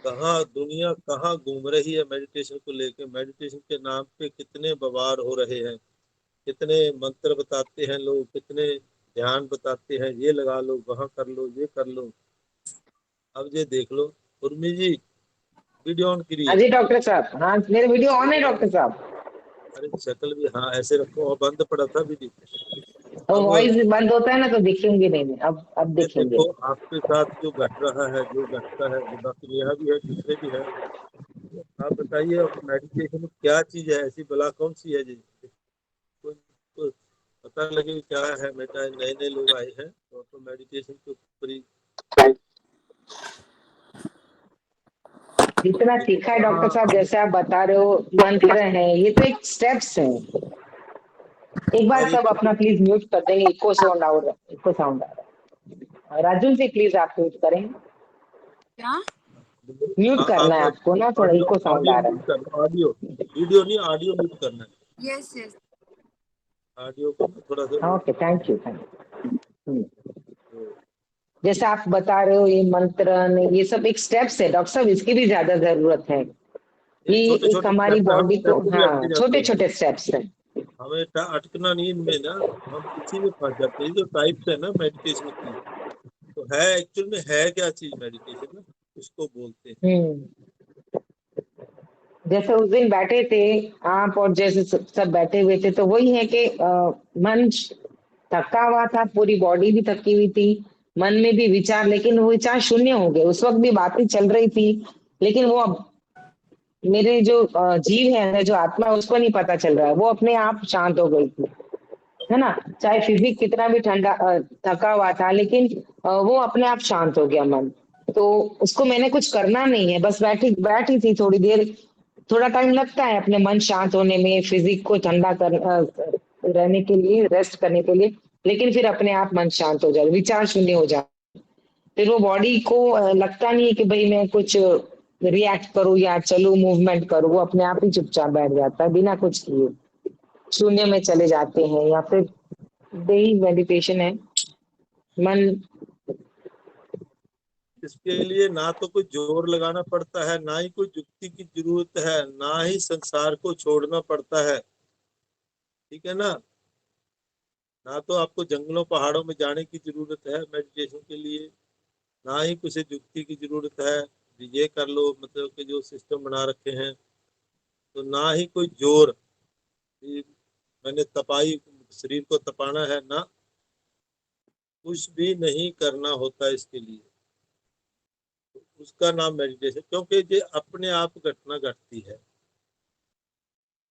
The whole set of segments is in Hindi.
कहाँ दुनिया कहाँ घूम रही है मेडिटेशन को लेके। मेडिटेशन के नाम पे कितने बवाल हो रहे हैं, कितने मंत्र बताते हैं लोग, कितने ध्यान बताते हैं, ये लगा लो, वहां कर लो, ये कर लो। अब ये देख लो, उर्मी जी वीडियो ऑन हाँ करिए। जी डॉक्टर साहब, हाँ मेरे वीडियो ऑन है डॉक्टर साहब। अरे शक्ल भी हाँ ऐसे रखो, और बंद पड़ा था वीडियो। और अब वॉइस बंद होता है ना तो दिखेंगे नहीं, अब ये दिखेंगे। देखो आपके साथ जो घट रहा है, जो घटता है, वो बाकी नेहा भी है, दूसरे भी है। तो आप बताइए अब मेडिटेशन में क्या चीज है ऐसी, भला कौन सी है जी तो पता लगे क्या है। बेटा नए नए लोग आए हैं तो मेडिटेशन के ऊपर ही जितना देखो सीखा है डॉक्टर कहाँ साहब, हम। जैसे आप बता रहे हो मंत्र है, ये तो एक स्टेप्स है। एक बार और ये सब छोटे अपना प्लीज म्यूट कर देंगे, इको साउंड आ रहा है, इको साउंड आ रहा है। राजू जी प्लीज आप म्यूट करें, क्या? म्यूट करना आप है आपको ना, थोड़ा ऑडियो इको साउंड ऑडियो आ म्यूट रहा करना, ऑडियो वीडियो नहीं, ऑडियो म्यूट करना है। Yes yes. ऑडियो को ना थोड़ा सा है। म्यूट ओके करना थैंक यू थैंक। तो जैसे आप बता रहे हो ये मंत्र ये सब एक स्टेप्स है डॉक्टर साहब, इसकी भी ज्यादा जरूरत है। ये ये छोटे एक छोटे हमारी स्टेप है, हम बॉडी को, स्टेप पे भी हाँ अटके जाते छोटे हैं। छोटे स्टेप्स है। हमें अटकना नहीं इनमें ना, हम इसी में फंस जाते हैं। ये जो टाइप्स है ना मेडिटेशन की, तो है एक्चुअल में है क्या चीज मेडिटेशन ना, उसको बोलते हैं। जैसे उस दिन बैठे थे आप और जैसे सब बैठे हुए थे, तो वही है कि मन थका हुआ था, पूरी बॉडी भी थकी हुई थी, मन में भी विचार, लेकिन वो विचार शून्य हो गए। उस वक्त भी बातें चल रही थी, लेकिन वो अब मेरे जो जीव है, जो आत्मा है, उसको नहीं पता चल रहा है, वो अपने आप शांत हो गई थी, है ना। चाहे फिजिक कितना भी ठंडा थका हुआ था, लेकिन वो अपने आप शांत हो गया मन। तो उसको मैंने कुछ करना नहीं है, बस बैठी बैठी थी थोड़ी देर। थोड़ा टाइम लगता है अपने मन शांत होने में, फिजिक को ठंडा कर रहने के लिए, रेस्ट करने के लिए, लेकिन फिर अपने आप मन शांत हो जाए, विचार शून्य हो जाए। फिर वो बॉडी को लगता नहीं है कि भाई मैं कुछ रिएक्ट करूं या चलूं, मूवमेंट करूं, वो अपने आप ही चुपचाप बैठ जाता है बिना कुछ किए, शून्य में चले जाते हैं। या फिर यही मेडिटेशन है, मन। इसके लिए ना तो कोई जोर लगाना पड़ता है, ना ही कोई युक्ति की जरूरत है, ना ही संसार को छोड़ना पड़ता है। ठीक है ना। ना तो आपको जंगलों पहाड़ों में जाने की जरूरत है मेडिटेशन के लिए, ना ही किसी युक्ति की जरूरत है कि ये कर लो, मतलब कि जो सिस्टम बना रखे हैं। तो ना ही कोई जोर कि मैंने तपाई, शरीर को तपाना है ना, कुछ भी नहीं करना होता इसके लिए। तो उसका नाम मेडिटेशन, क्योंकि ये अपने आप घटना घटती है,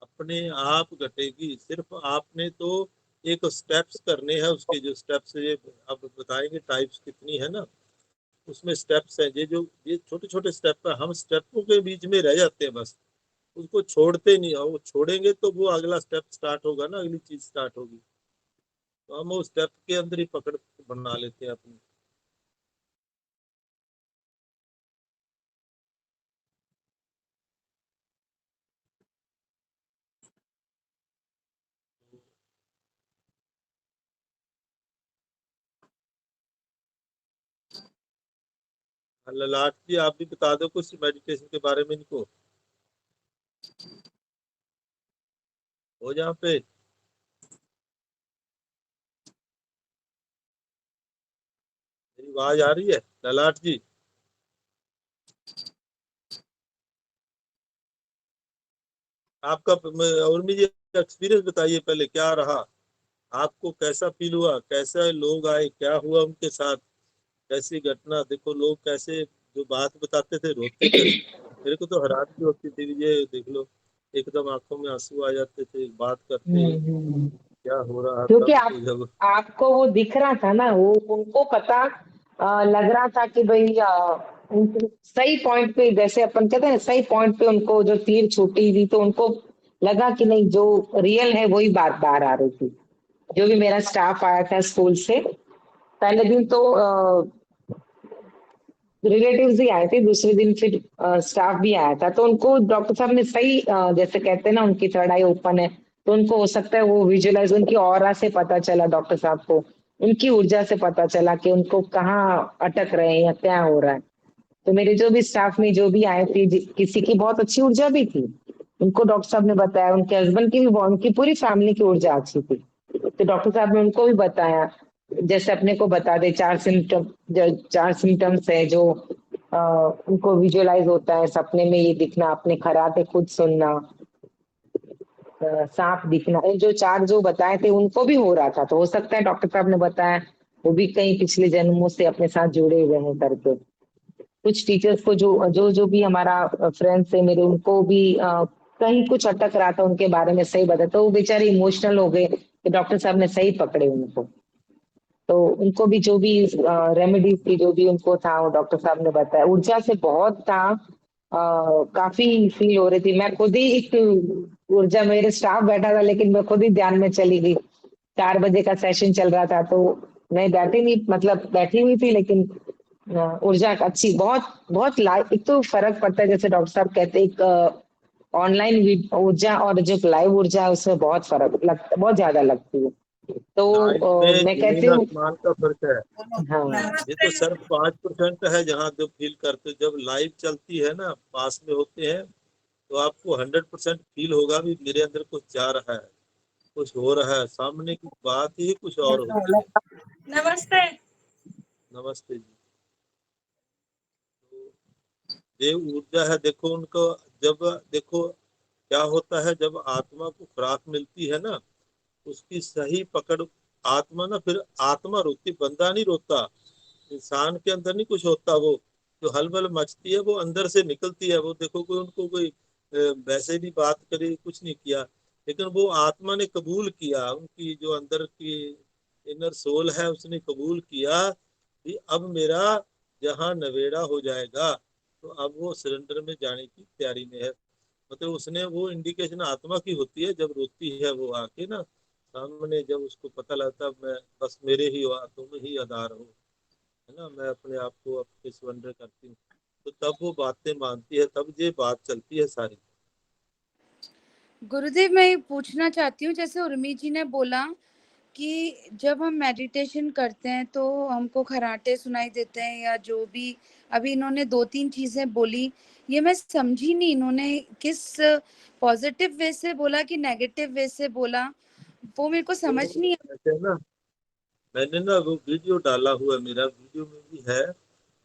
अपने आप घटेगी। सिर्फ आपने तो एक स्टेप्स करने हैं, उसके जो स्टेप्स ये अब बताएंगे टाइप्स कितनी है ना, उसमें स्टेप्स हैं। ये जो ये छोटे छोटे स्टेप है, हम स्टेपों के बीच में रह जाते हैं बस, उसको छोड़ते नहीं। और वो छोड़ेंगे तो वो अगला स्टेप स्टार्ट होगा ना, अगली चीज स्टार्ट होगी। तो हम उस स्टेप के अंदर ही पकड़ बना लेते हैं अपनी। ललाट जी आप भी बता दो कुछ मेडिटेशन के बारे में इनको, हो जहाँ पे। मेरी आवाज आ रही है ललाट जी? आपका उर्मी जी एक्सपीरियंस बताइए पहले, क्या रहा आपको, कैसा फील हुआ, कैसे लोग आए, क्या हुआ उनके साथ, कैसी घटना। देखो लोग कैसे जो बात बताते थे रोते थे, मेरे को तो हैरानी होती थी। ये देख लो एकदम आंखों में आंसू आ जाते थे बात करते, हम्म। क्या हो रहा था क्योंकि उनको जब। आपको वो दिख रहा था ना, वो उनको पता लग रहा था कि भाई उनको सही पॉइंट पे, जैसे अपन कहते हैं ना, सही पॉइंट पे उनको जो तीर छूटी थी, तो उनको लगा कि नहीं, जो रियल है वही बात बाहर आ रही थी। जो भी मेरा स्टाफ आया था स्कूल से, पहले दिन तो रिलेटिव्स ही आए थे, दूसरे दिन फिर स्टाफ भी आया था, तो उनको डॉक्टर साहब ने सही जैसे कहते हैं ना, उनकी थर्ड आई ओपन है, तो उनको हो सकता है वो विजुअलाइज, उनकी ऑरा से पता चला डॉक्टर साहब को, उनकी ऊर्जा से पता चला कि उनको कहाँ अटक रहे हैं या क्या हो रहा है। तो मेरे जो भी स्टाफ में जो भी आए थे, किसी की बहुत अच्छी ऊर्जा भी थी, उनको डॉक्टर साहब ने बताया, उनके हस्बैंड की भी उनकी पूरी फैमिली की ऊर्जा अच्छी थी। तो डॉक्टर साहब ने उनको भी बताया, जैसे अपने को बता दे 4 सिम्टम्स है जो उनको विजुअलाइज होता है, सपने में ये दिखना, अपने खराटे खुद सुनना, सांप दिखना, ये जो 4 जो बताए थे उनको भी हो रहा था। तो हो सकता है डॉक्टर साहब ने बताया वो भी कहीं पिछले जन्मों से अपने साथ जुड़े हुए हैं करके। कुछ टीचर्स को जो भी हमारा फ्रेंड्स है मेरे, उनको भी कहीं कुछ अटक रहा था उनके बारे में सही बता, तो वो बेचारे इमोशनल हो गए कि डॉक्टर साहब ने सही पकड़े उनको। तो उनको भी जो भी रेमेडीज थी, जो भी उनको था, वो डॉक्टर साहब ने बताया। ऊर्जा से बहुत था, काफी फील हो रही थी। मैं खुद ही एक ऊर्जा, मेरे स्टाफ बैठा था लेकिन मैं खुद ही ध्यान में चली गई। 4 बजे का सेशन चल रहा था तो मैं बैठी नहीं, मतलब बैठी हुई थी, लेकिन ऊर्जा अच्छी बहुत बहुत लाइव। एक तो फर्क पड़ता है, जैसे डॉक्टर साहब कहते हैं, एक ऑनलाइन ऊर्जा और जो लाइव ऊर्जा है उसमें बहुत फर्क लगता, बहुत ज्यादा लगती है। लाइफ तो में मैं कहती जमीन हूँ, आसमान का फर्क है। हाँ ये तो सिर्फ 5% है जहाँ जो फील करते, जब लाइव चलती है ना, पास में होते हैं, तो आपको 100% फील होगा भी मेरे अंदर कुछ जा रहा है, कुछ हो रहा है, सामने की बात ही कुछ और होती है। नमस्ते। नमस्ते जी। तो देव ऊर्जा है, देखो उनको, जब देखो क्या होता है, जब आत्मा को खुराक मिलती है ना, उसकी सही पकड़, आत्मा ना, फिर आत्मा रोती, बंदा नहीं रोता। इंसान के अंदर नहीं कुछ होता, वो जो हलबल मचती है वो अंदर से निकलती है। वो देखो कोई उनको कोई वैसे भी बात करे, कुछ नहीं किया, लेकिन वो आत्मा ने कबूल किया, उनकी जो अंदर की इनर सोल है उसने कबूल किया कि अब मेरा जहाँ नवेड़ा हो जाएगा, तो अब वो सिलेंडर में जाने की तैयारी में है। मतलब उसने, वो इंडिकेशन आत्मा की होती है जब रोती है वो आके ना सामने, जब उसको पता लगता मैं बस मेरे ही हो, तुम ही आधार हो, है ना, मैं अपने आप को आपके सरेंडर करती हूँ, तो तब वो बातें मानती है, तब ये बात चलती है सारी। गुरुदेव, मैं ये पूछना चाहती हूँ, जैसे उर्मी जी ने बोला कि जब हम मेडिटेशन करते हैं तो हमको खराटे सुनाई देते हैं, या जो भी अभी इन्होंने 2-3 चीजें बोली, ये मैं समझी नहीं इन्होंने किस पॉजिटिव वे से बोला कि नेगेटिव वे से बोला, वो मेरे को समझ तो नहीं ऐसे ना, मैंने ना वो वीडियो डाला हुआ है, मेरा वीडियो में भी है,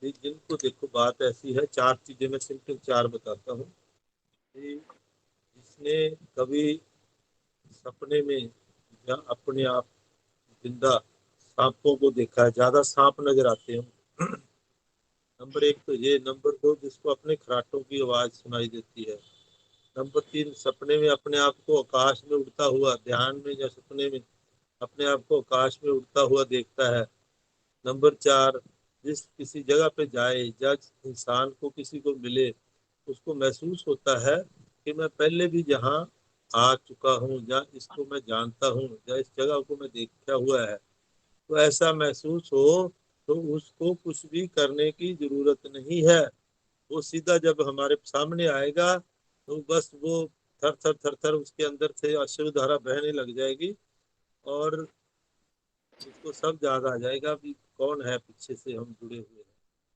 कि जिनको देखो बात ऐसी है, 4 चीजें मैं सिंपल 4 बताता हूँ कि जिसने कभी सपने में या अपने आप जिंदा सांपों को देखा है, ज्यादा सांप नजर आते हैं। नंबर 1 तो ये। नंबर 2, जिसको अपने खराटों की आवाज सुनाई देती है। नंबर 3, सपने में अपने आप को आकाश में उड़ता हुआ, ध्यान में या सपने में अपने आप को आकाश में उड़ता हुआ देखता है। नंबर 4, जिस किसी जगह पे जाए, जज इंसान को किसी को मिले, उसको महसूस होता है कि मैं पहले भी जहाँ आ चुका हूँ, या इसको मैं जानता हूँ, या इस जगह को मैं देखा हुआ है, तो ऐसा महसूस हो, तो उसको कुछ भी करने की जरूरत नहीं है। वो सीधा जब हमारे सामने आएगा, तो बस वो थर थर थर थर उसके अंदर से अश्रु धारा बहने लग जाएगी, और उसको सब याद आ जाएगा कि कौन है पीछे से हम जुड़े हुए हैं,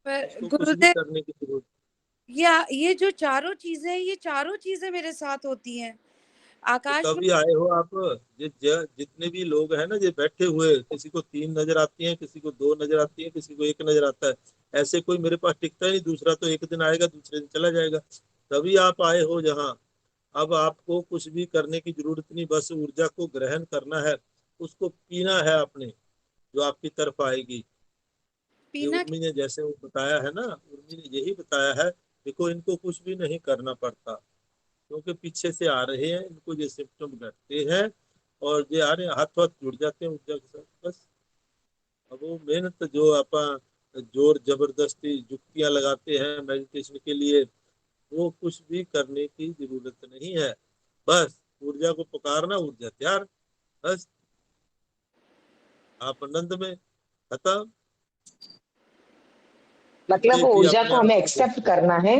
पर उसको कुछ भी गुरुदेव, करने की जरूरत। ये जो चारों चीजें हैं, ये चारों चीजें मेरे साथ होती हैं तो आकाश में। तभी आए हो आप। जितने भी लोग हैं ना, ये बैठे हुए, किसी को 3 नजर आती हैं, किसी को 2 नजर आती हैं, किसी को 1 नजर आता है, ऐसे कोई मेरे पास टिकता ही नहीं। दूसरा तो एक दिन आएगा, दूसरे दिन चला जाएगा। तभी आप आए हो जहाँ। अब आपको कुछ भी करने की जरूरत नहीं, बस ऊर्जा को ग्रहण करना है, उसको पीना है आपने, जो आपकी तरफ आएगी। ये पीना। उर्मी ने जैसे वो बताया है ना, उर्मी ने यही बताया है, देखो इनको कुछ भी नहीं करना पड़ता, क्योंकि पीछे से आ रहे हैं, इनको ये सिम्टम घटते हैं, और ये आ रहे हैं, हाथ हाथ जुड़ जाते हैं ऊर्जा के साथ बस। अब वो मेहनत जो आप जोर जबरदस्ती जुक्तियां लगाते हैं मेडिटेशन के लिए, वो कुछ भी करने की जरूरत नहीं है। बस ऊर्जा को पुकारना, ऊर्जा तैयार, बस आप आनंद में, खत्म। मतलब जितने वो भी ऊर्जा अपने को आप हमें को एक्सेप्ट करना है।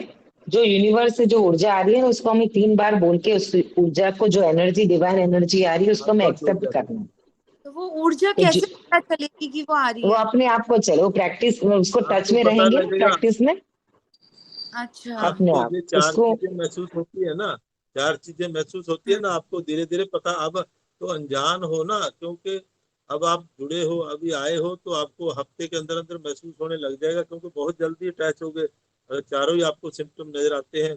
जो यूनिवर्स से जो ऊर्जा आ रही है ना, उसको हमें 3 बार बोल के उस ऊर्जा को, जो एनर्जी, डिवाइन एनर्जी आ रही है, उसको हाथ हमें हाथ जुड़ एक्सेप्ट जाते करना हैं। है। तो वो ऊर्जा तो कैसे पता चलेगी कि वो आ रही वो है? अपने आप को चले, वो प्रैक्टिस, उसको टच आपको में पता रहेंगे ना लगेगा, प्रैक्टिस में। अच्छा। अपने आपको आप ये चार उसको। चीजें महसूस होती है ना, चार चीजें महसूस होती है ना, आपको धीरे धीरे पता। अब तो अनजान हो ना, क्योंकि अब आप जुड़े हो, अभी आए हो, तो आपको हफ्ते के अंदर अंदर महसूस होने लग जाएगा, क्योंकि बहुत जल्दी अटैच हो गए। अगर चारों ही आपको सिम्टम नजर आते हैं,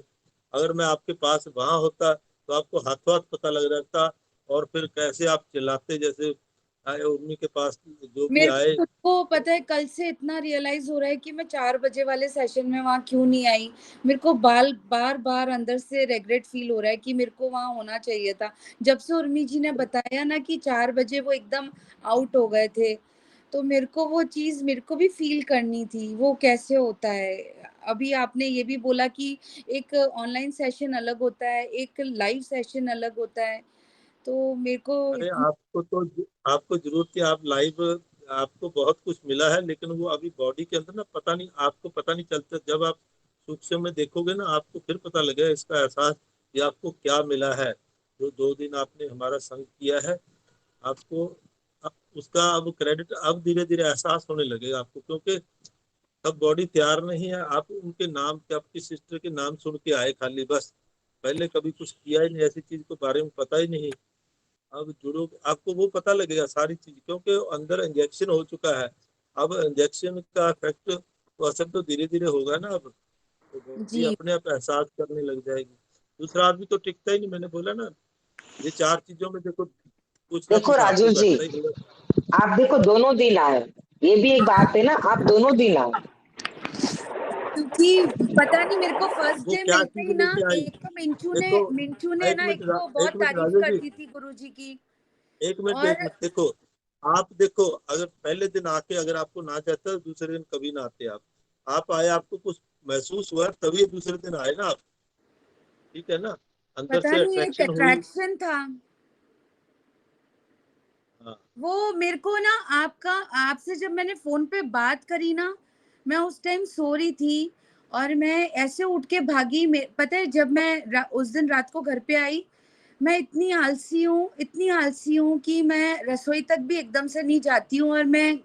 अगर मैं आपके पास वहां होता तो आपको हाथों हाथ पता लग जाता। और फिर कैसे आप चिल्लाते, जैसे आए उर्मी के पास जो भी मेरे आए। को खुद को पता है, कल से इतना रियलाइज हो रहा है कि मैं 4 बजे वाले सेशन में वहां क्यों नहीं आई। मेरे को बार बार अंदर से रेग्रेट फील हो रहा है कि मेरे को वहां होना चाहिए था। जब से उर्मी जी ने बताया ना कि 4 बजे वो एकदम आउट हो गए थे, तो मेरे को वो चीज मेरे को भी फील करनी थी, वो कैसे होता है। अभी आपने ये भी बोला कि एक ऑनलाइन सेशन अलग होता है, एक लाइव सेशन अलग होता है। तो मेरे को अरे इतना आपको तो, आपको जरूरत थी, आप लाइव, आपको बहुत कुछ मिला है, लेकिन वो अभी बॉडी के अंदर ना पता नहीं, आपको पता नहीं चलता। जब आप सूक्ष्म में देखोगे ना, आपको फिर पता लगेगा इसका एहसास कि आपको क्या मिला है। जो 2 दिन आपने हमारा संग किया है, आपको अब उसका अब क्रेडिट अब धीरे धीरे एहसास होने लगेगा आपको, क्योंकि तब बॉडी तैयार नहीं है। आप उनके नाम के, आपकी सिस्टर के नाम सुन के आए खाली, बस। पहले कभी कुछ किया ही नहीं, ऐसी चीज के बारे में पता ही नहीं। अब जुड़ो, आपको वो पता लगेगा सारी चीज, क्योंकि अंदर इंजेक्शन हो चुका है। अब इंजेक्शन का इफेक्ट तो असर तो धीरे धीरे होगा ना। अब तो बॉडी जी। अपने आप एहसास करने लग जाएगी। दूसरा आदमी तो टिकता ही नहीं, मैंने बोला ना। ये चार चीजों में देखो, कुछ ना देखो कुछ आपको राजू जी, घटता ही होगा। आप देखो दोनों दिन आए, ये भी एक बात है ना, आप दोनों दिन आए। क्योंकि पता नहीं, मेरे को फर्स्ट वो डे क्या मिलते चीज ही ना, लेके आई? एक तो देखो, मिंचू ने एक ना, मिनट एक तो बहुत एक मिनट तारीफ राजू कर जी, दी थी गुरुजी की। एक मिनट और एक मिनट देखो। आप देखो, अगर पहले दिन आके अगर आपको ना चाहता तो दूसरे दिन कभी ना आते आप आए, आपको कुछ महसूस हुआ तभी दूसरे दिन आए ना आप। ठीक है ना, अंदर पता से नहीं, एक अट्रैक्शन हुई। अट्रैक्शन था। हाँ। वो मेरे को ना, आपका, आपसे जब मैंने फोन पे बात करी ना, मैं उस टाइम सो रही थी और मैं ऐसे उठ के भागी। पता है, जब मैं उस दिन रात को घर पे आई, मैं इतनी आलसी हूँ, इतनी आलसी हूँ कि मैं रसोई तक भी एकदम से नहीं जाती हूँ, और मैं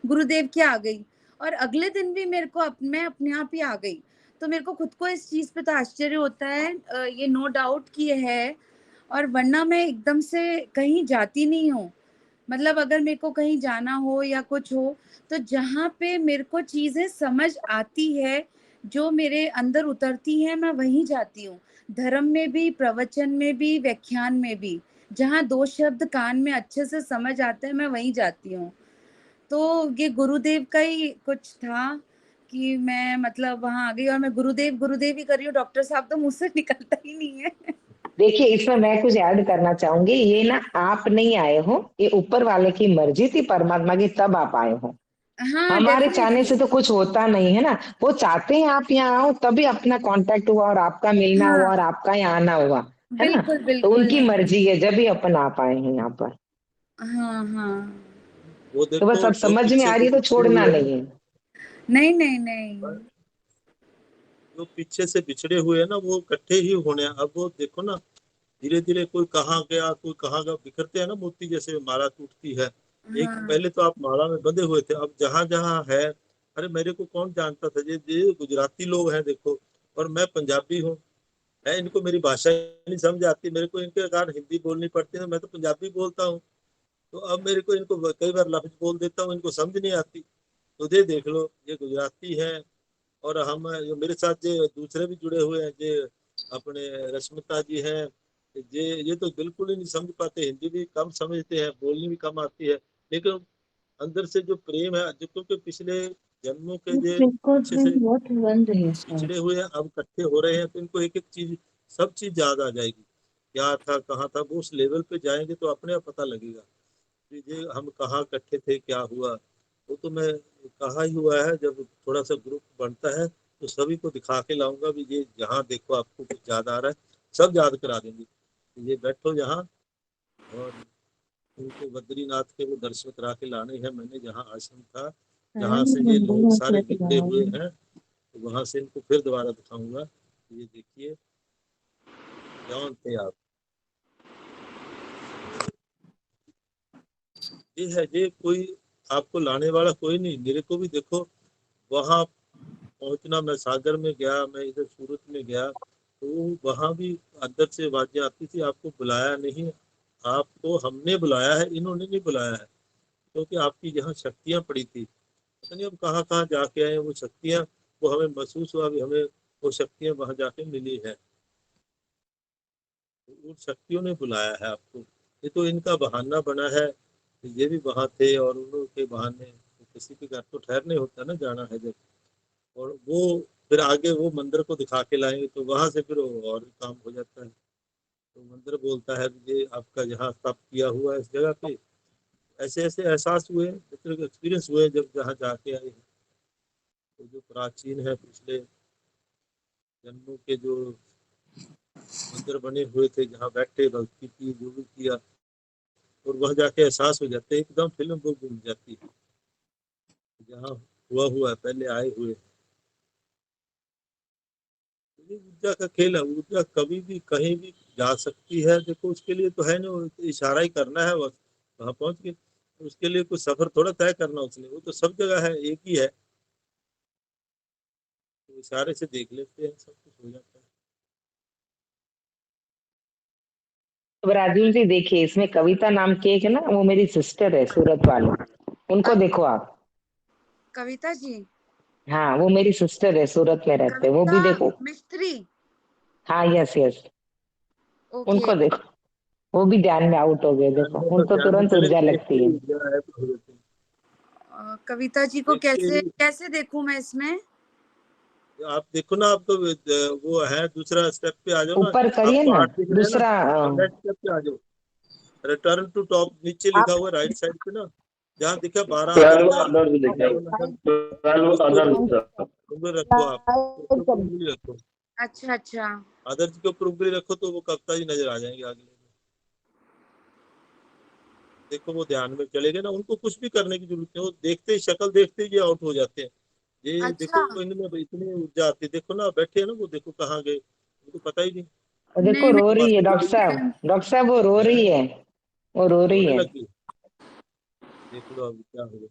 गुरुदेव के आ गई। और अगले दिन भी मेरे को मैं अपने आप ही आ गई। तो मेरे को खुद को इस चीज पे तो आश्चर्य होता है, ये नो डाउट कि ये है। और वरना मैं एकदम से कहीं जाती नहीं हूँ। मतलब अगर मेरे को कहीं जाना हो या कुछ हो, तो जहाँ पे मेरे को चीजें समझ आती है, जो मेरे अंदर उतरती है, मैं वहीं जाती हूँ। धर्म में भी, प्रवचन में भी, व्याख्यान में भी, जहाँ 2 शब्द कान में अच्छे से समझ आते हैं, मैं वहीं जाती हूँ। तो ये गुरुदेव का ही कुछ था कि मैं मतलब वहां आ गई, और मैं गुरुदेव गुरुदेव ही कर रही हूँ। डॉक्टर साहब तो मुझसे निकलता ही नहीं है। देखिए इसमें मैं कुछ ऐड करना चाहूंगी, ये ना आप नहीं आए हो, ये ऊपर वाले की मर्जी थी परमात्मा की, तब आप आए हो। हाँ, हमारे चाहने डेफिनेटली। से तो कुछ होता नहीं है ना, वो चाहते हैं आप यहाँ आओ, तभी अपना कांटेक्ट हुआ और आपका मिलना हुआ हाँ, और आपका यहाँ आना हुआ, है ना। बिल्कुल तो बिल्कुल। उनकी मर्जी है, जब भी अपन आप आए हैं यहाँ पर। हाँ हाँ। वो तो बस देखो, अब जो समझ में पीछे आ से रही है तो बिछड़े छोड़ना हुए नहीं है। नहीं नहीं नहीं। हैं, जो पीछे से बिछड़े हुए हैं ना, वो इकट्ठे ही होने हैं। अब वो देखो ना, धीरे धीरे कोई कहाँ गया, कोई कहाँ गया, बिखरते हैं ना मोती जैसे माला टूटती है। एक हाँ पहले तो आप माला में बंधे हुए थे, अब जहां जहां है। अरे मेरे को कौन जानता था, ये गुजराती लोग हैं देखो, और मैं पंजाबी हूँ। है, इनको मेरी भाषा नहीं समझ आती, मेरे को इनके कारण हिंदी बोलनी पड़ती है, मैं तो पंजाबी बोलता हूँ। तो अब मेरे को इनको कई बार लफ्ज बोल देता हूँ, इनको समझ नहीं आती। तो ये देख लो, ये गुजराती है। और हम जो मेरे साथ जो दूसरे भी जुड़े हुए हैं, जो अपने रश्मिता जी हैं, ये तो बिल्कुल ही नहीं समझ पाते, हिंदी भी कम समझते हैं, बोलनी भी कम आती है। लेकिन अंदर से जो प्रेम है, जो क्योंकि पिछले जन्मों के जो अच्छे से पिछड़े हुए हैं, अब इकट्ठे हो रहे हैं, तो इनको एक एक चीज, सब चीज याद आ जाएगी। क्या था, कहाँ था, वो उस लेवल पे जाएंगे तो अपने आप पता लगेगा कि ये हम कहाँ इकट्ठे थे, क्या हुआ। वो तो मैं कहा ही हुआ है, जब थोड़ा सा ग्रुप बनता है तो सभी को दिखा के लाऊंगा भी, ये जहाँ देखो आपको कुछ याद आ रहा है, सब याद करा देंगे। ये बैठो यहाँ, और उनको बद्रीनाथ के वो दर्शन करा के लाने हैं। मैंने जहाँ आश्रम था, जहाँ से ये लोग सारे बिखरे हुए हैं, तो वहां से इनको फिर दोबारा दिखाऊंगा। ये देखिए, कौन थे आप। ये है, ये कोई आपको लाने वाला कोई नहीं। मेरे को भी देखो, वहां पहुंचना, मैं सागर में गया, मैं इधर सूरत में गया, तो वहां भी अंदर से आवाजें आती थी, आपको बुलाया नहीं, आपको हमने बुलाया है, इन्होंने नहीं बुलाया है, क्योंकि आपकी यहाँ शक्तियां पड़ी थी। पता नहीं अब कहाँ कहाँ जाके आए वो शक्तियां, वो हमें महसूस हुआ, अभी हमें वो शक्तियां वहां जाके मिली है। तो उन शक्तियों ने बुलाया है आपको, ये तो इनका बहाना बना है। ये भी वहां थे और उनके बहाने, तो किसी के घर तो ठहरने होता ना, जाना है जब, और वो फिर आगे वो मंदिर को दिखा के लाएंगे, तो वहां से फिर और भी काम हो जाता है। तो मंदिर बोलता है ये आपका यहाँ तप किया हुआ है इस जगह पे। ऐसे ऐसे एहसास हुए, एक्सपीरियंस हुए जब जहाँ जाके आए हैं। तो जो प्राचीन है, पिछले जन्मों के जो मंदिर बने हुए थे, जहाँ बैठे भक्ति की, जो भी किया, और वह जाके एहसास हो जाते हैं, एकदम फिल्म वो घूम जाती है, जहाँ हुआ हुआ है, पहले आए हुए। तो ये ऊर्जा का खेल है, ऊर्जा कभी भी कहीं भी जा सकती है। देखो उसके लिए तो है ना, वो तो इशारा ही करना है बस, वहां पहुंच के। उसके लिए कुछ सफर थोड़ा तय करना उसने, वो तो सब जगह है, एक ही है, तो इशारे से देख लेते हैं, सब कुछ हो जाता है। अब राजू जी देखिए, इसमें कविता नाम की एक है ना, वो मेरी सिस्टर है सूरत वाली, उनको देखो आप। कविता जी? हाँ, वो मेरी सिस्टर है, सूरत में रहते, वो कविता भी देखो। मिस्त्री? हाँ, यस यस, ओके। उनको देखो, वो भी ध्यान में आउट हो गए, ध्यान देखो में, बस उनको ध्यान में तुरंत चलेगा, ऊर्जा देखते लगती ही है। ऊर्जा है तो हो जाती है। कविता जी को देखते कैसे ही कैसे देखूं मैं इसमें? आप देखो ना, आप तो वो है, दूसरा स्टेप पे आ जाओ ना। ऊपर करिए आपको ना, आठ दिख रहे हैं ना, दूसरा अब नेक्स्ट स्टेप पे आ जाओ। रिटर्न टू टॉप, नीचे आप लिखा हुआ राइट साइड पे ना, जहाँ दिखा 12 अदर 12 का, अदर्स लिखा 12 अदर, है, 12 उसको अदर्स। ऊपर रखो आप, उसके ऊपर उंगली रखो। अच्छा अच्छा। अदर्स के ऊपर उंगली रखो तो वो कविता जी नजर आ जाएंगे आगे। देखो वो ध्यान में चले गए ना, उनको कुछ भी करने की जरूरत नहीं, वो देखते ही, शक्ल देखते ही आउट हो जाते हैं। ये अच्छा। देखो इनमें इतनी ऊर्जा आती है, देखो ना बैठे है ना, वो देखो कहाँ गए, उनको पता ही नहीं। और देखो नहीं रो वो रही है, वास्तविक डॉक्टर साहब, डॉक्टर साहब वो रो है, रही है, वो रो रही रोने है। लगी। देख लो अभी क्या होगा।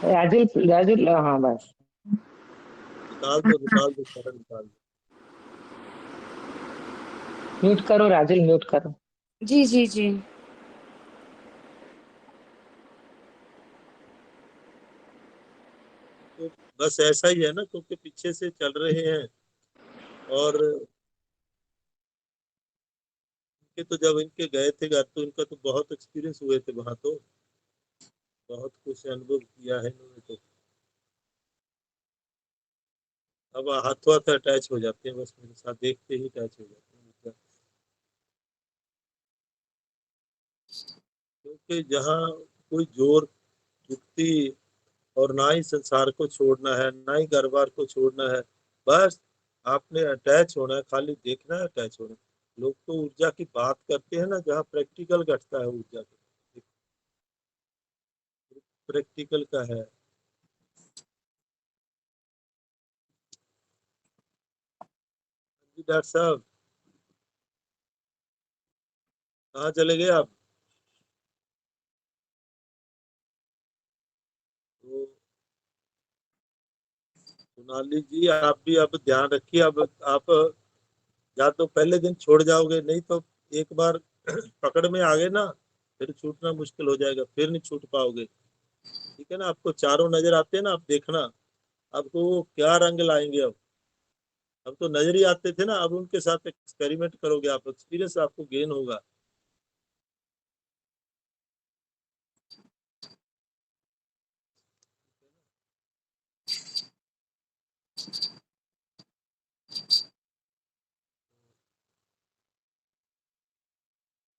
अरे राजुल राजुल, हाँ बस। निकाल दो सारा निकाल दो। म्यूट करो राजुल, म्यूट करो। जी जी जी। तो बस ऐसा ही है ना, क्योंकि पीछे से चल रहे हैं, और इनके तो जब इनके गए थे घर, तो इनका तो बहुत एक्सपीरियंस हुए थे वहां, तो बहुत कुछ अनुभव किया है इन्होंने तो। अब हाथों हाथ अटैच हो जाते हैं, बस मेरे साथ देखते ही अटैच हो जाते हैं। क्योंकि जहाँ कोई जोर जुक्ति, और ना ही संसार को छोड़ना है, ना ही घर बार को छोड़ना है, बस आपने अटैच होना है, खाली देखना है, अटैच होना है। लोग तो ऊर्जा की बात करते हैं ना, जहाँ प्रैक्टिकल घटता है ऊर्जा का, प्रैक्टिकल का है। जी डॉक्टर साहब, कहाँ चले गए आप? तो सोनाली जी, आप भी अब ध्यान रखिए, अब आप या तो पहले दिन छोड़ जाओगे, नहीं तो एक बार पकड़ में आ गए ना, फिर छूटना मुश्किल हो जाएगा, फिर नहीं छूट पाओगे। ठीक है ना, आपको चारों नजर आते हैं ना, आप देखना आपको वो क्या रंग लाएंगे अब तो नजर ही आते थे ना, अब उनके साथ एक्सपेरिमेंट करोगे आप, एक्सपीरियंस आपको गेन होगा।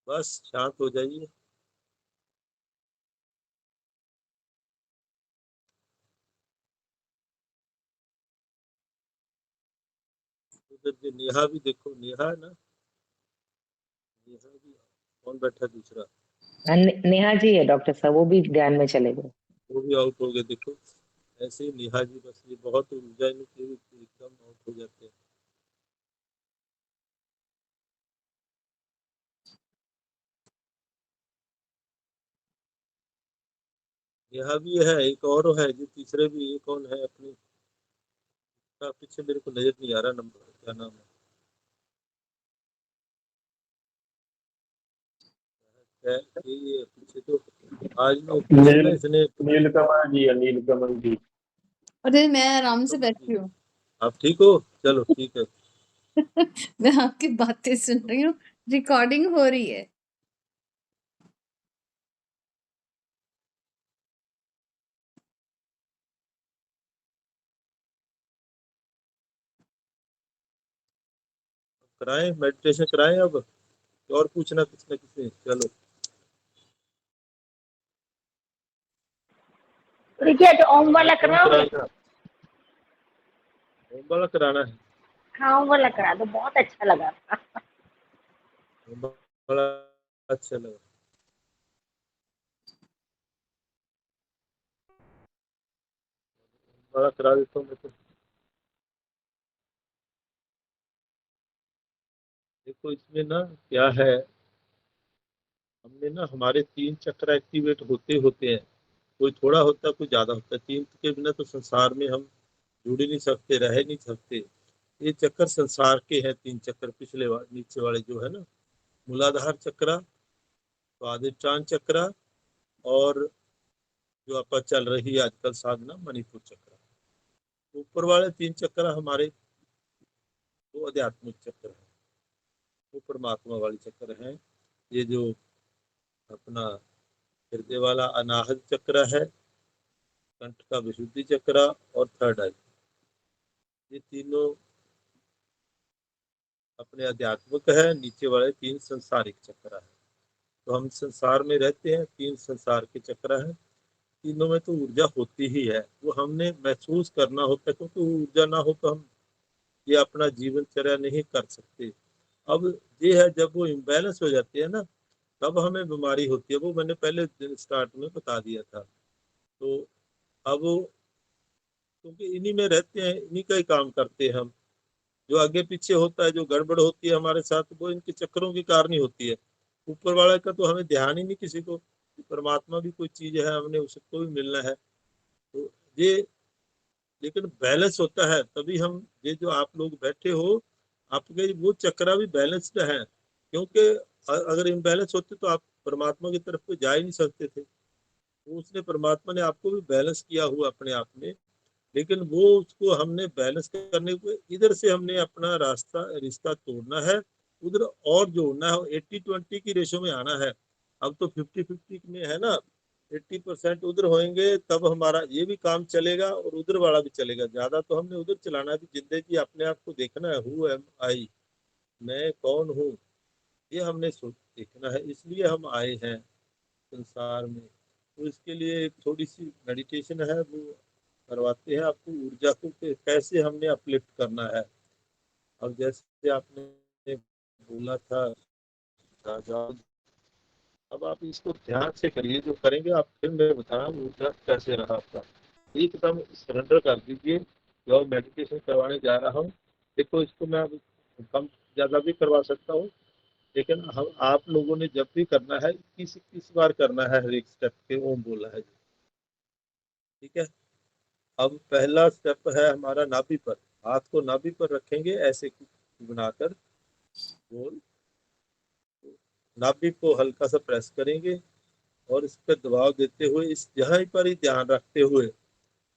बस शांत हो जाइए। उधर जो नेहा भी देखो, नेहा है ना, नेहा भी, कौन बैठा दूसरा, नेहा जी है डॉक्टर साहब, वो भी ध्यान में चले गए। वो भी आउट हो गए देखो। ऐसे ही नेहा जी, बस ये बहुत ऊर्जा इनकी एकदम आउट हो जाते हैं। यहाँ भी है, एक और है जो तीसरे भी, ये कौन है अपनी पीछे, मेरे को नजर नहीं आ रहा नंबर, क्या नाम है, ये पीछे तो आज ना पीछे ना नील इसने। नीलकमल जी, अनिल कमल जी। अरे मैं आराम से कमल बैठी जी, हूँ। आप ठीक हो? चलो ठीक है। मैं आपकी बातें सुन रही हूँ, रिकॉर्डिंग हो रही है। कराएं मेडिटेशन कराएं अब, और पूछना किसी न किसी, चलो रिचर्ड ओम वाला कौन कराओगे? कराएगा? ओम वाला कराना है? हाँ ओम वाला करा दो, बहुत अच्छा लगा था। ओम वाला अच्छा लगा। ओम वाला करा देता हूँ मैं तो। देखो इसमें ना क्या है, हमने ना हमारे 3 चक्र एक्टिवेट होते होते हैं, कोई थोड़ा होता है कोई ज्यादा होता है, 3 के बिना तो संसार में हम जुड़ ही नहीं सकते, रह नहीं सकते। ये चक्कर संसार के हैं, 3 चक्र, नीचे वाले जो है ना, मूलाधार चक्र, स्वादिष्टान चक्र, और जो आपका चल रही है आजकल साधना, मणिपुर चक्र। ऊपर वाले 3 चक्र हमारे वो आध्यात्मिक चक्र है, वो परमात्मा वाले चक्र हैं। ये जो अपना हृदय वाला अनाहत चक्र है, कंठ का विशुद्धि चक्र, और थर्ड आई, ये तीनों अपने आध्यात्मिक है। नीचे वाले 3 संसारिक चक्र है। तो हम संसार में रहते हैं, 3 संसार के चक्र हैं, तीनों में तो ऊर्जा होती ही है, वो हमने महसूस करना होता है, क्योंकि ऊर्जा ना हो तो हम ये अपना जीवनचर्या नहीं कर सकते। अब ये है, जब वो इम्बैलेंस हो जाती है ना, तब हमें बीमारी होती है, वो मैंने पहले स्टार्ट में बता दिया था। तो अब क्योंकि इन्हीं में रहते हैं, इन्हीं का ही काम करते हैं हम, जो आगे पीछे होता है, जो गड़बड़ होती है हमारे साथ, वो इनके चक्करों के कारण ही होती है। ऊपर वाले का तो हमें ध्यान ही नहीं किसी को, कि परमात्मा भी कोई चीज है, हमने उसको भी मिलना है। तो ये लेकिन बैलेंस होता है तभी हम, ये जो आप लोग बैठे हो, आपके वो चक्र भी बैलेंस्ड है, क्योंकि अगर इम्बैलेंस होते तो आप परमात्मा की तरफ को जा ही नहीं सकते थे। तो उसने, परमात्मा ने आपको भी बैलेंस किया हुआ अपने आप में, लेकिन वो उसको हमने बैलेंस करने को, इधर से हमने अपना रिश्ता तोड़ना है, उधर और जोड़ना है, 80-20 की रेशो में आना है। अब तो 50-50 में है ना, 80% उधर होंगे तब हमारा ये भी काम चलेगा और उधर वाला भी चलेगा। ज्यादा तो हमने उधर चलाना है, जिंदगी अपने आप को देखना है, हु एम आई, मैं कौन हूँ, ये हमने सोच देखना है, इसलिए हम आए हैं संसार में। तो इसके लिए एक थोड़ी सी मेडिटेशन है, वो करवाते हैं आपको, ऊर्जा को कैसे हमने अपलिफ्ट करना है। अब जैसे आपने बोला था राजा, अब आप इसको ध्यान से करिए, जो करेंगे आप, फिर मैं बताना ऊर्जा कैसे रहा आपका। एकदम सरेंडर कर दीजिए। जो मेडिटेशन करवाने जा रहा हूँ, देखो इसको मैं अब कम ज्यादा भी करवा सकता हूँ, लेकिन हम आप लोगों ने जब भी करना है, 21 बार करना है, हर एक स्टेप के ओम बोला है, ठीक है। अब पहला स्टेप है हमारा नाभि पर, हाथ को नाभि पर रखेंगे ऐसे बनाकर गोल, नाभि को हल्का सा प्रेस करेंगे, और इस पर दबाव देते हुए, इस यहाँ पर ही ध्यान रखते हुए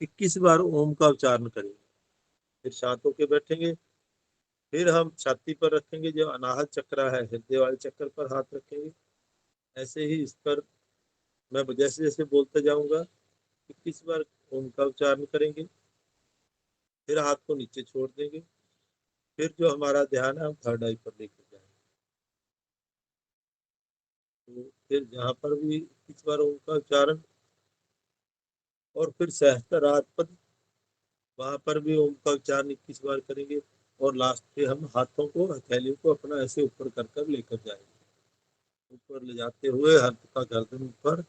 21 बार ओम का उच्चारण करेंगे। फिर शांत होकर बैठेंगे, फिर हम छाती पर रखेंगे, जो अनाहत चक्र है, हृदय वाले चक्र पर हाथ रखेंगे। ऐसे ही इस पर मैं जैसे जैसे बोलते जाऊंगा, 21 बार ओम का उच्चारण करेंगे, फिर हाथ को नीचे छोड़ देंगे, फिर जो हमारा ध्यान है हम थर्ड आई पर लेकर जाएंगे। तो फिर यहाँ पर भी 21 बार ओम का उच्चारण, और फिर सहस्त्रार्थ पद, वहां पर भी ओम का उच्चारण 21 बार करेंगे, और लास्ट पे हम हाथों को, हथेलियों को अपना ऐसे ऊपर कर कर लेकर जाएंगे, ऊपर ले जाते हुए हाथ का गर्दन ऊपर।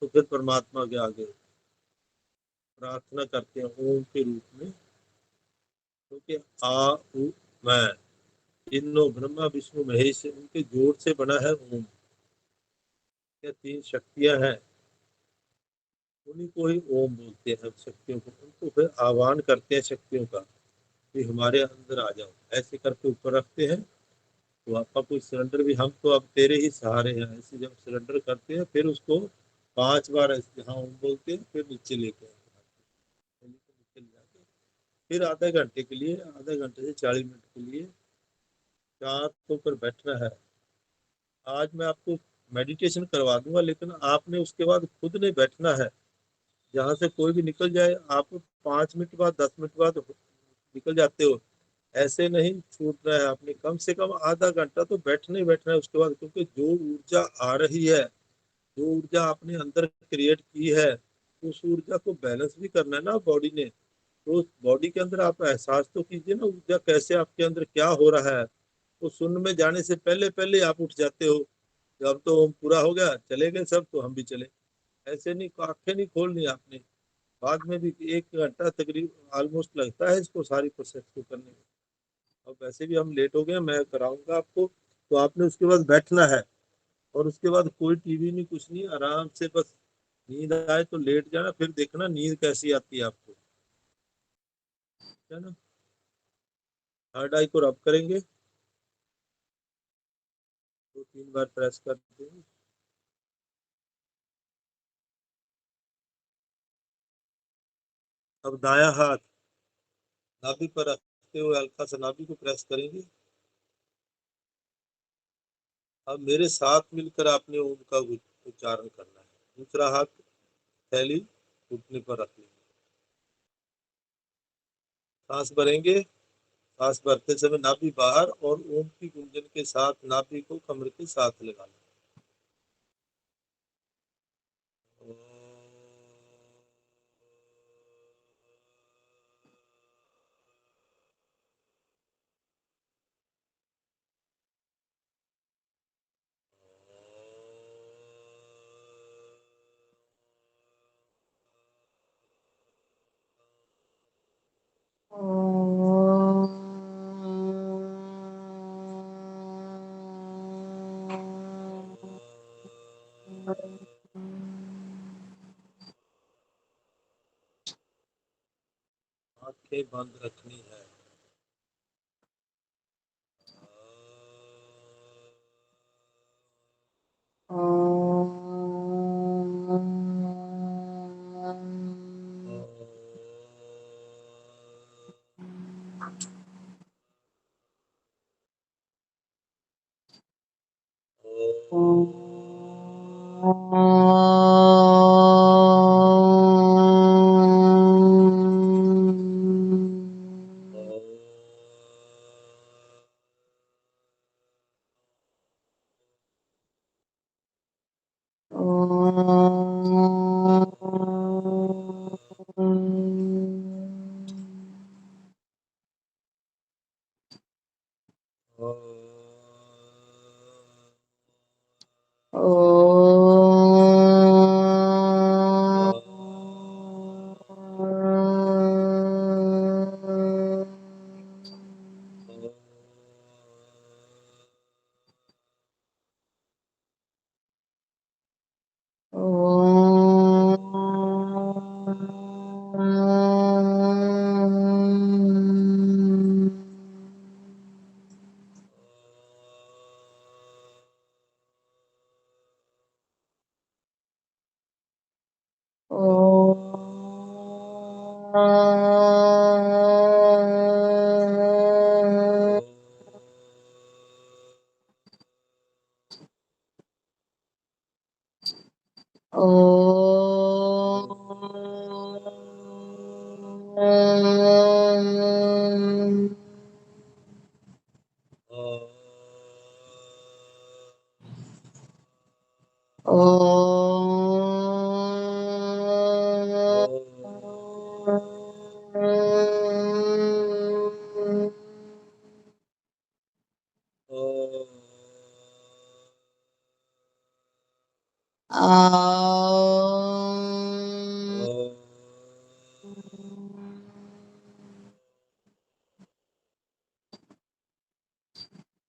तो फिर परमात्मा के आगे प्रार्थना करते हैं ओम के रूप में, क्योंकि आ उ मैं, तीनों ब्रह्मा विष्णु महेश उनके जोड़ से बना है ओम। ये 3 शक्तियां हैं, उन्हीं को ही ओम बोलते हैं शक्तियों को। उनको फिर आह्वान करते हैं शक्तियों का कि हमारे अंदर आ जाओ, ऐसे करके ऊपर रखते हैं। तो आपका कोई सिलेंडर भी, हम तो अब तेरे ही सहारे हैं, ऐसे जब सिलेंडर करते हैं फिर उसको 5 बार ऐसे हाँ ओम बोलते हैं, फिर नीचे लेके आते हैं। नीचे ले जाके फिर आधे घंटे के लिए, आधे घंटे से 40 मिनट के लिए चाँद के ऊपर बैठना है। आज मैं आपको मेडिटेशन करवा दूंगा, लेकिन आपने उसके बाद खुद नहीं बैठना है। जहाँ से कोई भी निकल जाए, आप 5 मिनट बाद 10 मिनट बाद निकल जाते हो, ऐसे नहीं छूटना है। आपने कम से कम आधा घंटा तो बैठना ही बैठना है उसके बाद, क्योंकि जो ऊर्जा आ रही है, जो ऊर्जा आपने अंदर क्रिएट की है, उस ऊर्जा को बैलेंस भी करना है ना बॉडी ने। तो बॉडी के अंदर आप एहसास तो कीजिए ना, ऊर्जा कैसे आपके अंदर क्या हो रहा है। तो शून्य में जाने से पहले पहले आप उठ जाते हो, जब तो ओम पूरा हो गया चले गए सब, तो हम भी चले। ऐसे नहीं, आंखें नहीं खोलनी आपने। बाद में भी 1 घंटा तकरीबन ऑलमोस्ट लगता है इसको सारी प्रोसेस को करने में। अब वैसे भी हम लेट हो गए, मैं कराऊंगा आपको। तो आपने उसके बाद बैठना है, और उसके बाद कोई टीवी नहीं, कुछ नहीं, आराम से बस नींद आए तो लेट जाना, फिर देखना नींद कैसी आती है आपको, है ना। थर्ड आई को रब करेंगे, 2-3 बार प्रेस कर देंगे। अब दाया हाथ नाभि पर रखते हुए हल्का सा नाभि को प्रेस करेंगे। अब मेरे साथ मिलकर आपने ओम का उच्चारण करना है। दूसरा हाथ थैली घुटने पर रख लेंगे, सांस भरेंगे। सांस भरते समय नाभि बाहर और ओम की गुंजन के साथ नाभि को कमर के साथ लगा लें। आंखें बंद रखनी है।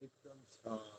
एकदम शांत।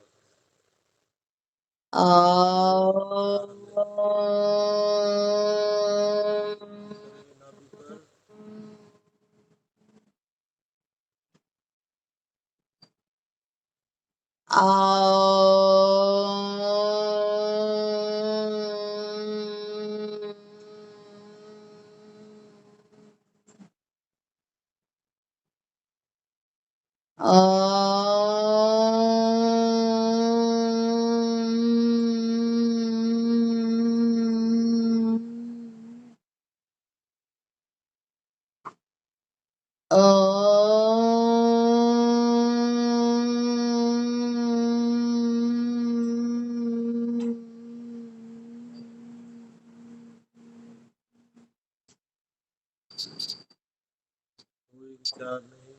कोई विचार नहीं,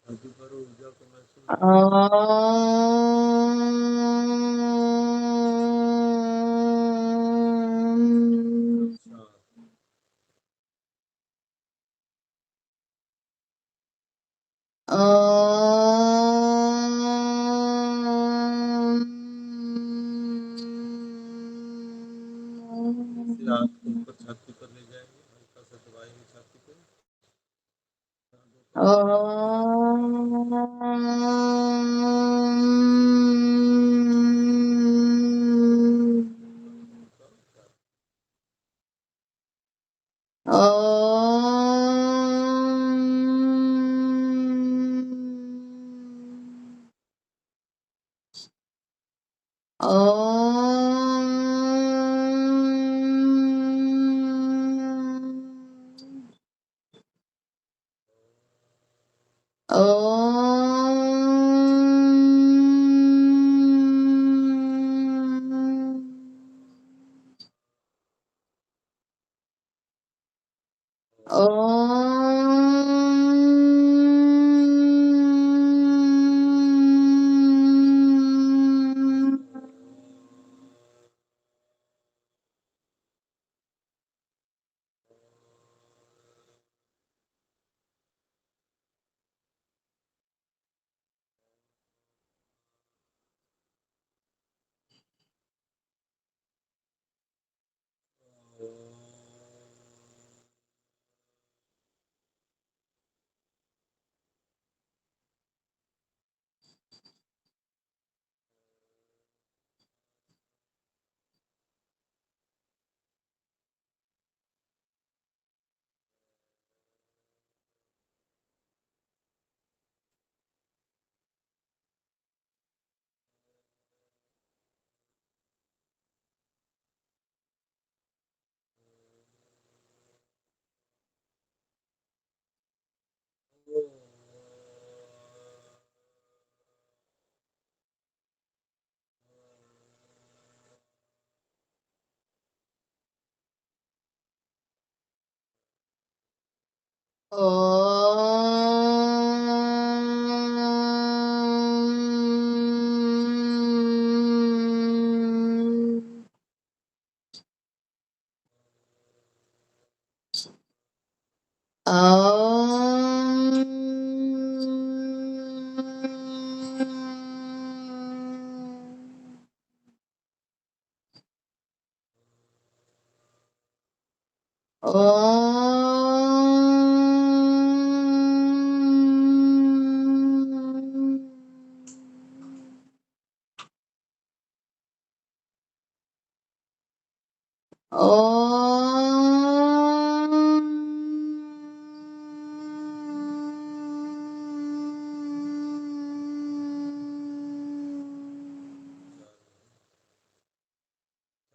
अभी पर ऊर्जा को महसूस करें। अच्छा, इसे हाथ को ऊपर छाती पर ले जाएंगे, हल्का सा दबाएंगे छाती पे।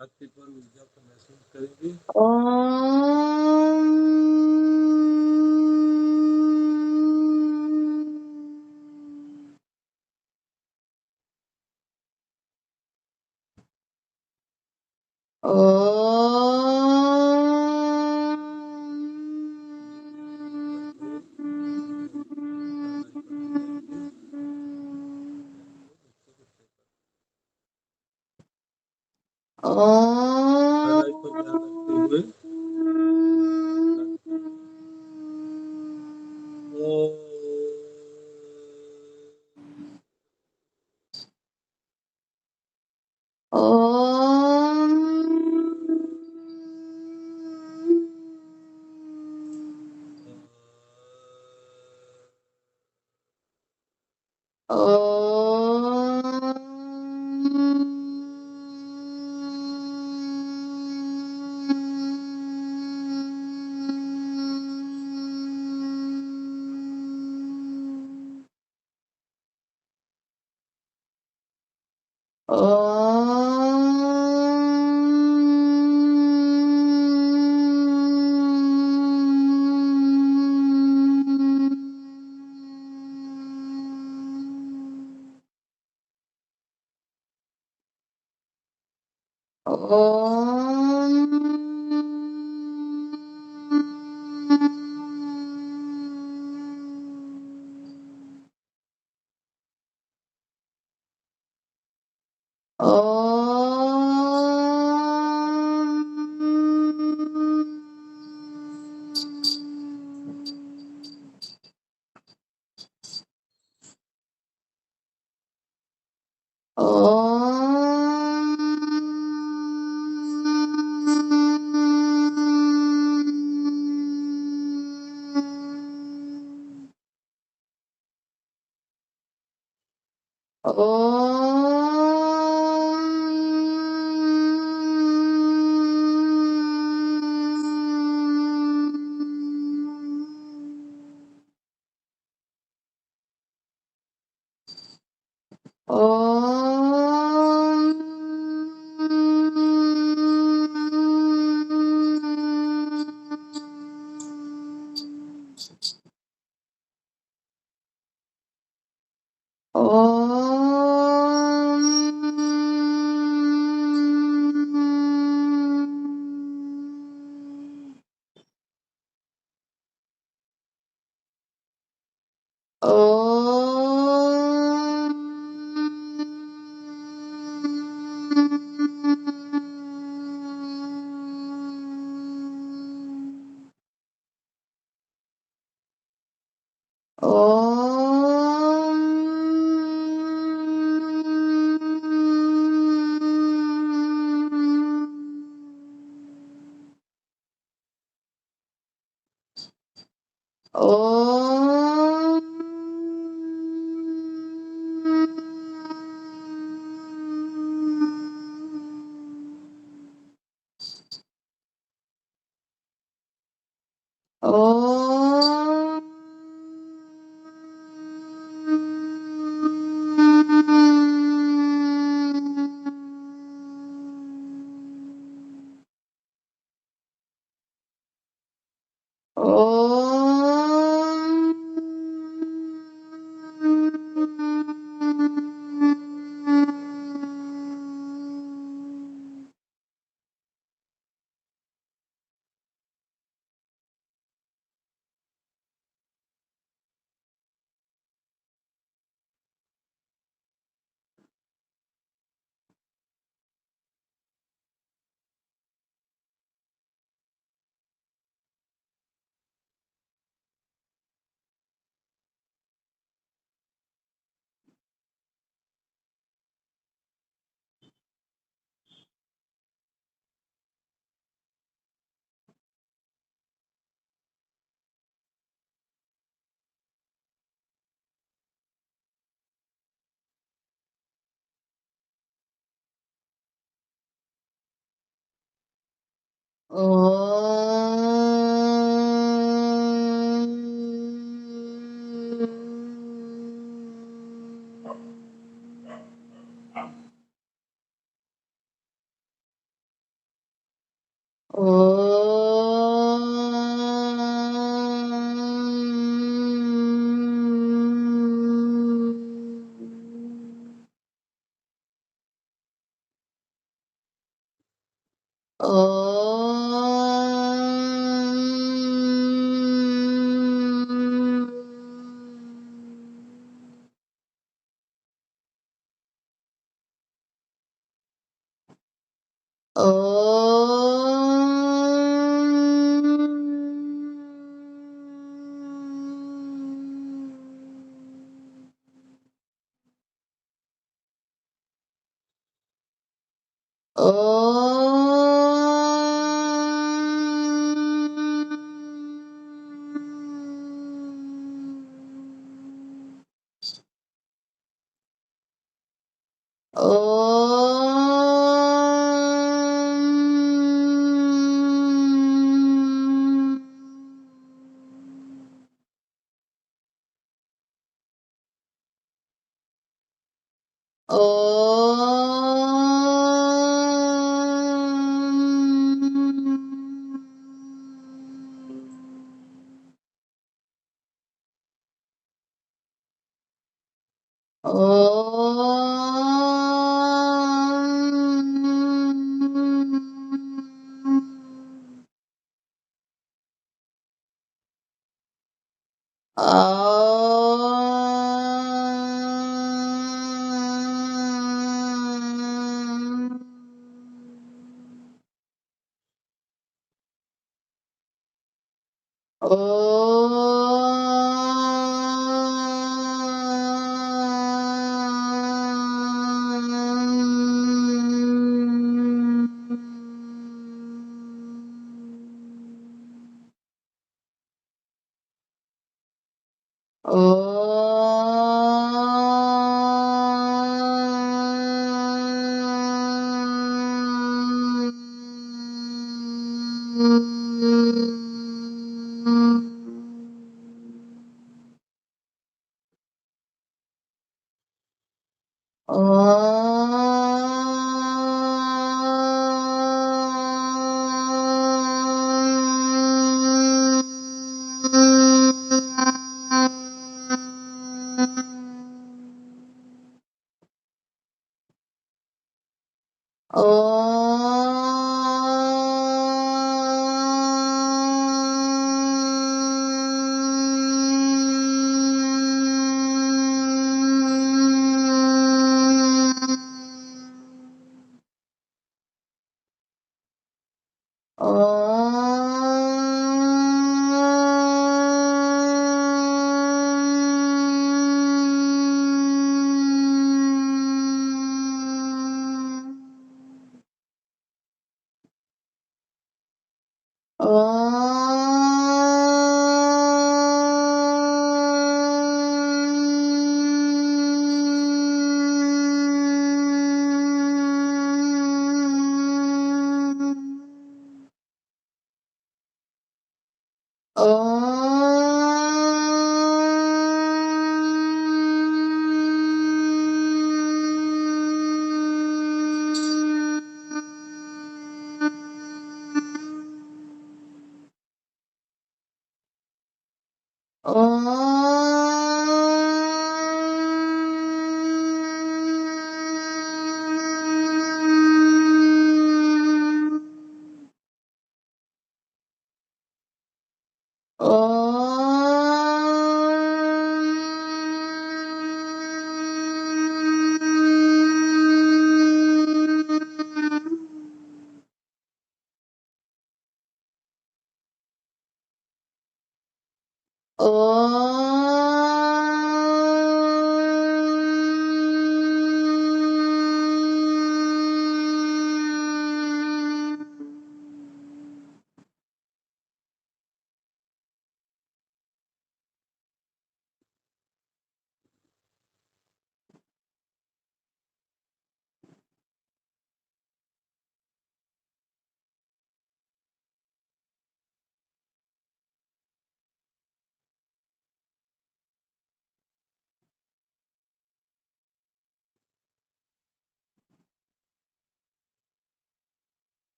छाती पर ऊर्जा को महसूस करेंगे। गहराई को ध्यान रखते हुए